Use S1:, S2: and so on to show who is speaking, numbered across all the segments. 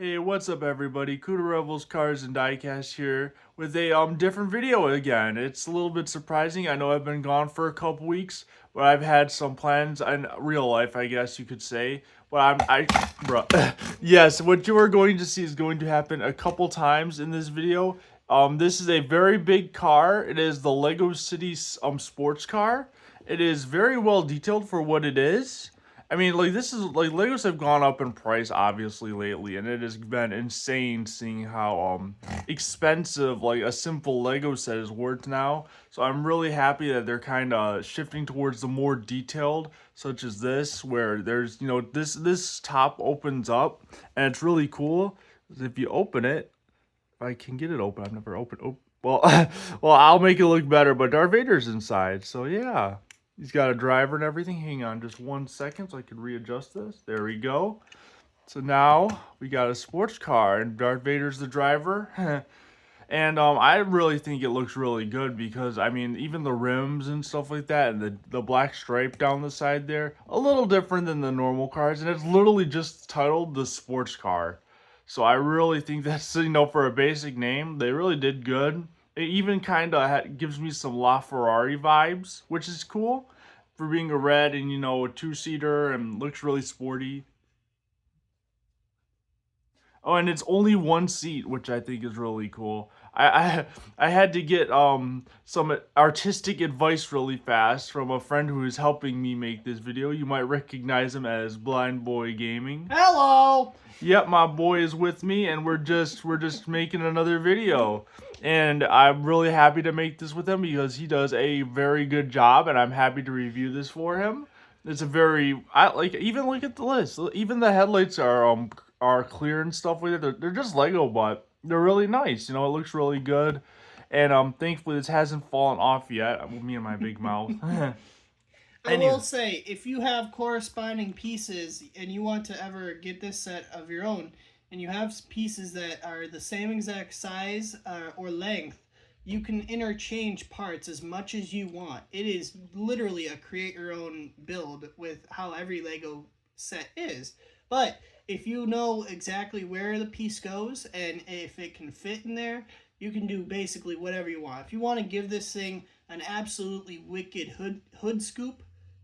S1: Hey, what's up everybody? Cuda Rebels Cars and Diecast here with a different video again. It's a little bit surprising. I know I've been gone for a couple weeks, but I've had some plans in real life, I guess you could say. But bro. Yes, what you are going to see is going to happen a couple times in this video. This is a very big car. It is the Lego City sports car. It is very well detailed for what it is. I mean, like, this is like Legos have gone up in price obviously lately, and it has been insane seeing how expensive like a simple Lego set is worth now. So I'm really happy that they're kind of shifting towards the more detailed, such as this, where there's this top opens up, and it's really cool. If you open it, if I can get it open. I've never opened. Oh, well, well, I'll make it look better. But Darth Vader's inside, so yeah. He's got a driver and everything. Hang on just 1 second so I can readjust this. There we go. So now we got a sports car and Darth Vader's the driver. And I really think it looks really good because, I mean, even the rims and stuff like that and the black stripe down the side there, a little different than the normal cars. And it's literally just titled the sports car. So I really think that's, for a basic name, they really did good. It even kind of gives me some LaFerrari vibes, which is cool for being a red and, a two-seater and looks really sporty. Oh, and it's only one seat, which I think is really cool. I had to get some artistic advice really fast from a friend who is helping me make this video. You might recognize him as Blind Boy Gaming.
S2: Hello.
S1: Yep, my boy is with me, and we're just making another video. And I'm really happy to make this with him because he does a very good job, and I'm happy to review this for him. It's a very even look at the list. Even the headlights are clear and stuff like that. They're just Lego, but they're really nice. It looks really good, and thankfully this hasn't fallen off yet. Me and my big mouth.
S2: I will say, if you have corresponding pieces and you want to ever get this set of your own, and you have pieces that are the same exact size or length, you can interchange parts as much as you want. It is literally a create your own build with how every Lego set is. But if you know exactly where the piece goes and if it can fit in there, you can do basically whatever you want. If you want to give this thing an absolutely wicked hood scoop,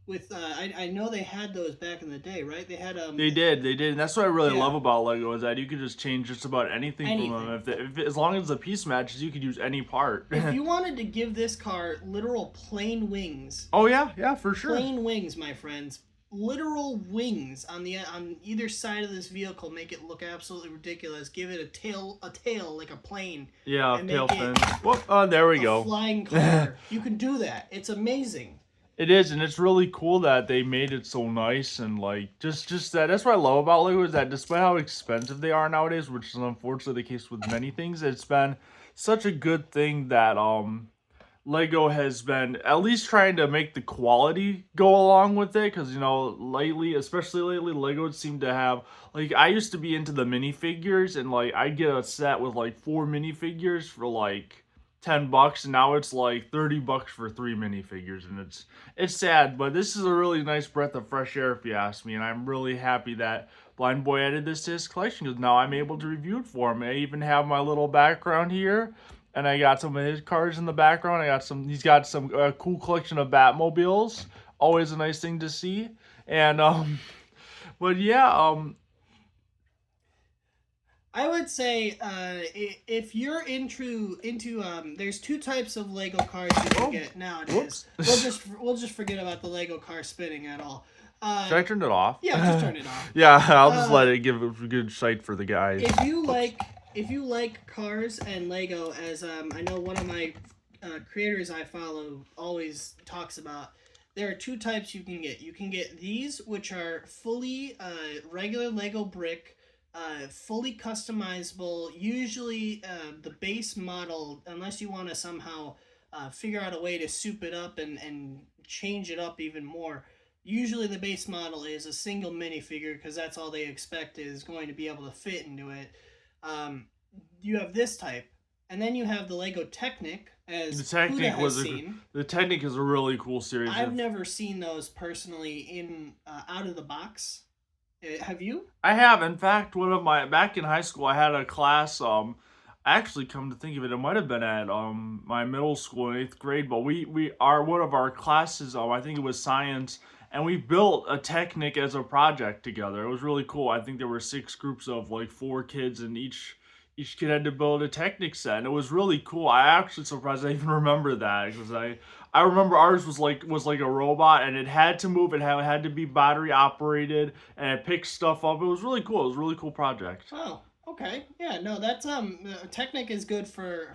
S2: with I know they had those back in the day, right? They had
S1: They did, and that's what I really love about Lego is that you can just change just about anything. From them. As long as the piece matches, you could use any part.
S2: If you wanted to give this car literal plain wings.
S1: Oh yeah, for sure.
S2: Plain wings, my friends. Literal wings on either side of this vehicle make it look absolutely ridiculous. Give it a tail like a plane.
S1: Yeah, tail fin. Whoop! Oh, there we go.
S2: Flying car. You can do that. It's amazing.
S1: It is, and it's really cool that they made it so nice and just that. That's what I love about Lego is that despite how expensive they are nowadays, which is unfortunately the case with many things, it's been such a good thing that Lego has been at least trying to make the quality go along with it. Because especially lately, Lego seem to have I used to be into the minifigures and I get a set with 4 minifigures for $10, and now it's $30 for 3 minifigures, and it's sad, but this is a really nice breath of fresh air if you ask me, and I'm really happy that Blind Boy added this to his collection because now I'm able to review it for him. I even have my little background here, and I got some of his cars in the background. He's got some cool collection of Batmobiles, always a nice thing to see, and but yeah,
S2: I would say if you're into there's 2 types of Lego cars you can get nowadays. We'll just forget about the Lego car spinning at all.
S1: Should I turn it off?
S2: Yeah, just turn it off.
S1: Yeah, I'll just let it give a good sight for the guys.
S2: If you like cars and Lego, as I know one of my creators I follow always talks about, there are 2 types you can get. You can get these, which are fully regular Lego brick. Fully customizable, usually the base model, unless you want to somehow figure out a way to soup it up and change it up even more. Usually the base model is a single minifigure because that's all they expect is going to be able to fit into it. You have this type, and then you have the Lego Technic, as
S1: the Technic is a really cool series.
S2: I've never seen those personally in out of the box. Have you?
S1: I have. In fact, one of my back in high school, I had a class. Actually, come to think of it, it might have been at my middle school in eighth grade. But we are one of our classes. I think it was science, and we built a Technic as a project together. It was really cool. I think there were six groups of like four kids, and each kid had to build a Technic set, and it was really cool. I actually surprised I even remember that because I remember ours was like a robot, and it had to move. It had to be battery operated, and it picked stuff up. It was really cool. It was a really cool project.
S2: Oh, okay. Yeah, no, that's Technic is good for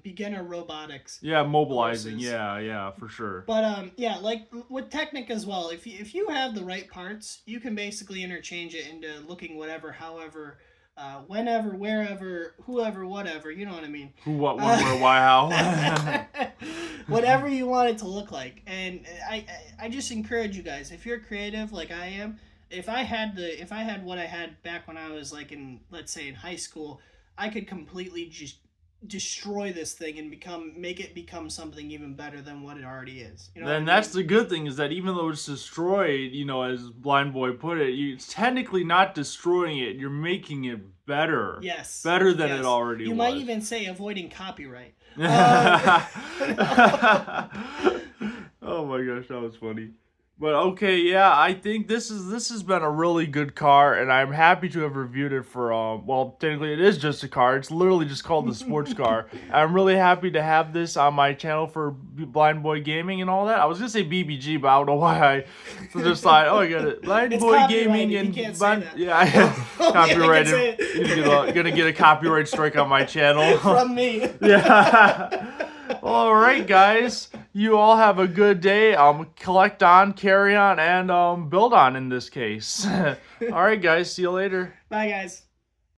S2: beginner robotics
S1: Yeah, mobilizing.
S2: courses.
S1: Yeah, for sure.
S2: But yeah, like with Technic as well, if you have the right parts, you can basically interchange it into looking whatever, however, whenever, wherever, whoever, whatever. You know what I mean?
S1: Who, what, when, where, why, how.
S2: Whatever you want it to look like. And I just encourage you guys, if you're creative like I am, if I had what I had back when I was like in, let's say, in high school, I could completely just destroy this thing and make it become something even better than what it already is. You know what I
S1: Then that's
S2: mean?
S1: the good thing is that even though it's destroyed, as Blind Boy put it, it's technically not destroying it. You're making it better,
S2: Yes.
S1: better than it
S2: Yes.
S1: already
S2: You might
S1: was.
S2: even say avoiding copyright. Um,
S1: Oh my gosh, that was funny. But okay, yeah, I think this has been a really good car, and I'm happy to have reviewed it for well, technically it is just a car. It's literally just called the sports car. I'm really happy to have this on my channel for Blind Boy Gaming and all that. I was gonna say BBG, but I don't know why I just thought, oh, I got it, Blind
S2: It's
S1: Boy Gaming
S2: copyrighted.
S1: and
S2: You can't say
S1: Blind,
S2: that.
S1: yeah,
S2: Okay, I can
S1: copyrighted.
S2: say it.
S1: You're gonna get a copyright strike on my channel.
S2: From me.
S1: Yeah. All right, guys. You all have a good day. Collect on, carry on, and build on in this case. All right, guys. See you later.
S2: Bye, guys.